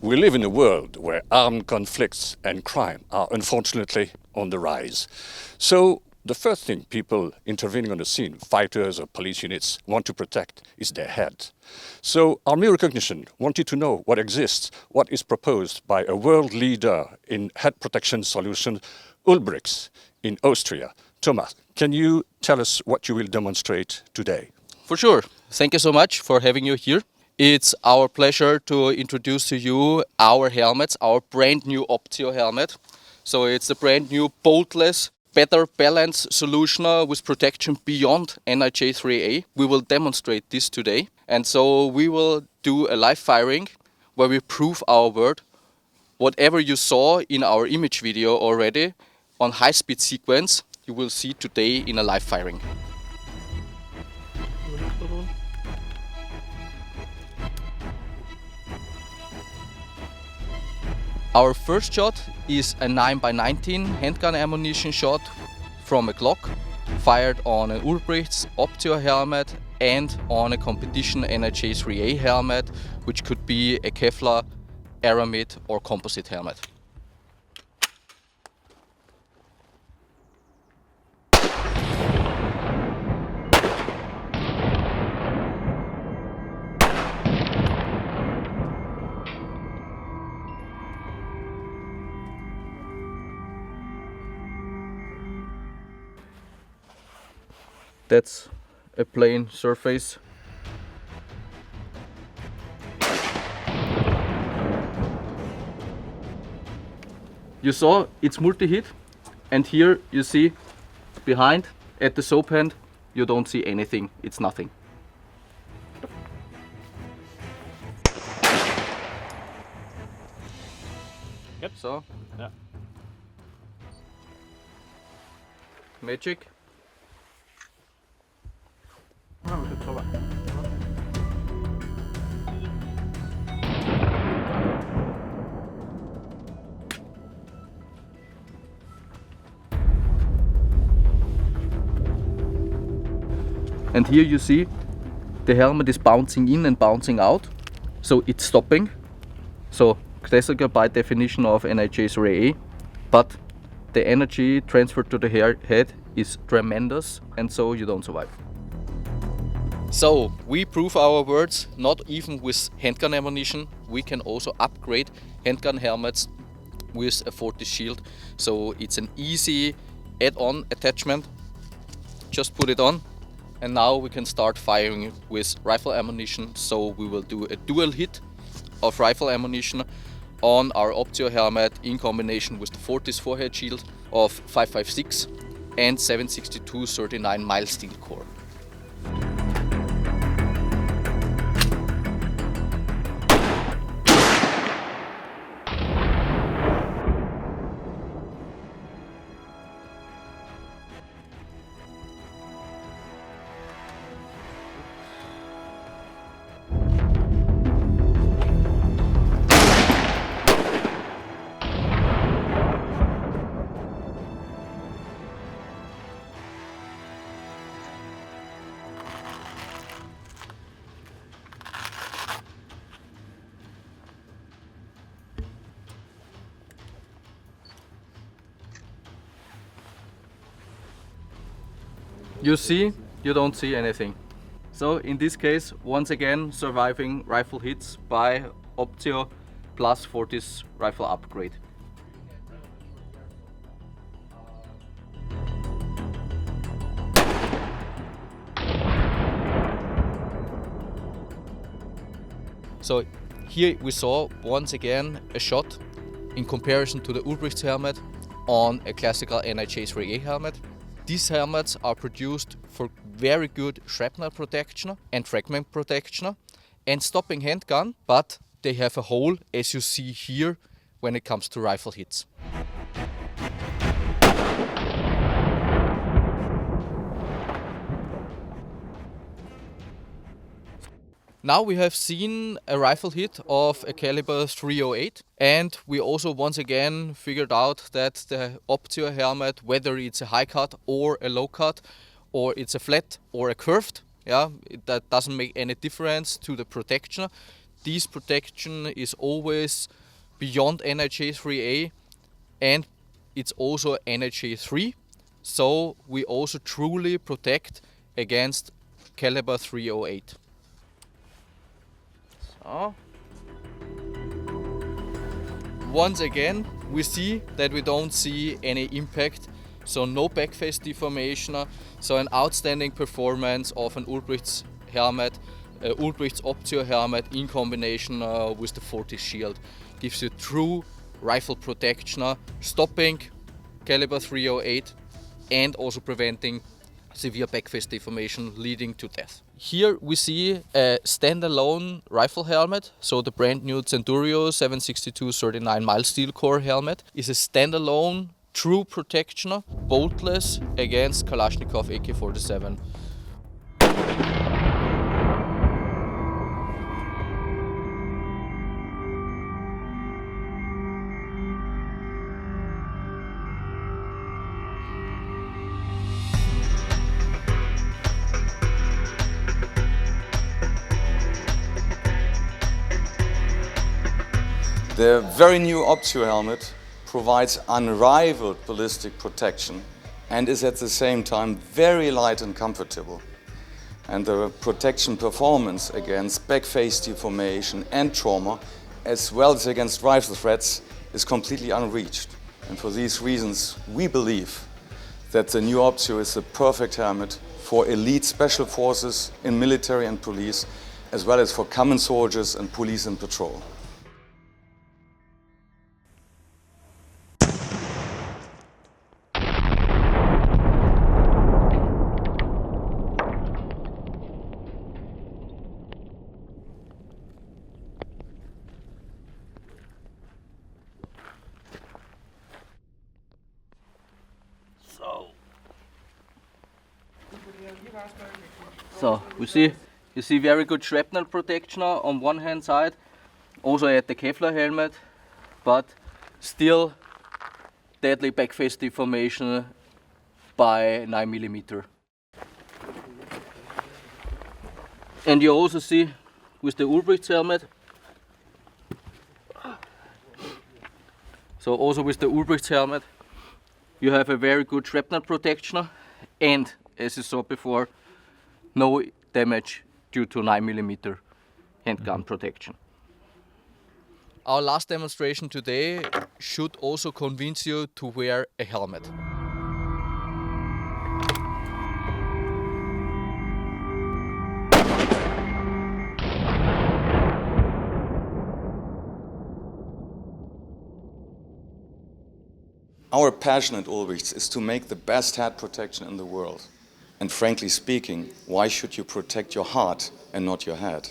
We live in a world where armed conflicts and crime are unfortunately on the rise. So the first thing people intervening on the scene, fighters or police units, want to protect is their head. So Army Recognition wanted to know what exists, what is proposed by a world leader in head protection solutions, Ulbrichts in Austria. Thomas, can you tell us what you will demonstrate today? For sure. Thank you so much for having you here. It's our pleasure to introduce to you our helmets, our brand new Optio helmet. So it's a brand new boltless, better balanced solution with protection beyond NIJ IIIA. We will demonstrate this today. And so we will do a live firing where we prove our word. Whatever you saw in our image video already on high-speed sequence, you will see today in a live firing. Our first shot is a 9x19 handgun ammunition shot from a Glock, fired on an Ulbrichts Optio helmet and on a competition NIJ IIIA helmet, which could be a Kevlar, aramid or composite helmet. That's a plain surface. You saw it's multi-hit, and here you see behind at the soap hand you don't see anything, it's nothing. Yep. So, Yeah. Magic. Ja, vi ska prova. And here you see the helmet is bouncing in and bouncing out, so it's stopping. So classical by definition of NIJ IIIA, but the energy transferred to the head is tremendous, and so you don't survive. So we prove our words not even with handgun ammunition. We can also upgrade handgun helmets with a Fortis shield. So it's an easy add-on attachment. Just put it on, and now we can start firing with rifle ammunition. So we will do a dual hit of rifle ammunition on our Optio helmet in combination with the Fortis forehead shield of 5.56 and 7.62 39 mild steel core. You see, you don't see anything. So in this case, once again, surviving rifle hits by Optio plus Fortis rifle upgrade. So here we saw once again a shot in comparison to the Ulbrichts helmet on a classical NIJ IIIA helmet. These helmets are produced for very good shrapnel protection and fragment protection and stopping handgun, but they have a hole, as you see here, when it comes to rifle hits. Now we have seen a rifle hit of a caliber 308, and we also once again figured out that the Optio helmet, whether it's a high cut or a low cut, or it's a flat or a curved, that doesn't make any difference to the protection. This protection is always beyond NIJ IIIA, and it's also NIJ III, so we also truly protect against caliber 308. Once again, we see that we don't see any impact, so no backface deformation, so an outstanding performance of an Ulbrichts helmet, Ulbrichts Optio helmet in combination with the 40 shield. Gives you true rifle protection, stopping caliber 308 and also preventing severe backface deformation leading to death. Here we see a standalone rifle helmet, so the brand new Centurio 762 39 mild steel core helmet is a standalone true protection, boltless against Kalashnikov AK-47. The very new Optio helmet provides unrivaled ballistic protection and is at the same time very light and comfortable. And the protection performance against backface deformation and trauma, as well as against rifle threats, is completely unreached. And for these reasons, we believe that the new Optio is the perfect helmet for elite special forces in military and police, as well as for common soldiers and police and patrol. So you see very good shrapnel protection on one hand side, also at the Kevlar helmet, but still deadly backface deformation by 9mm. And you also see with the Ulbrichts helmet, so also with the Ulbrichts helmet, you have a very good shrapnel protection and, as you saw before, no damage due to 9mm handgun protection. Our last demonstration today should also convince you to wear a helmet. Our passion at Ulbrichts is to make the best head protection in the world. And frankly speaking, why should you protect your heart and not your head?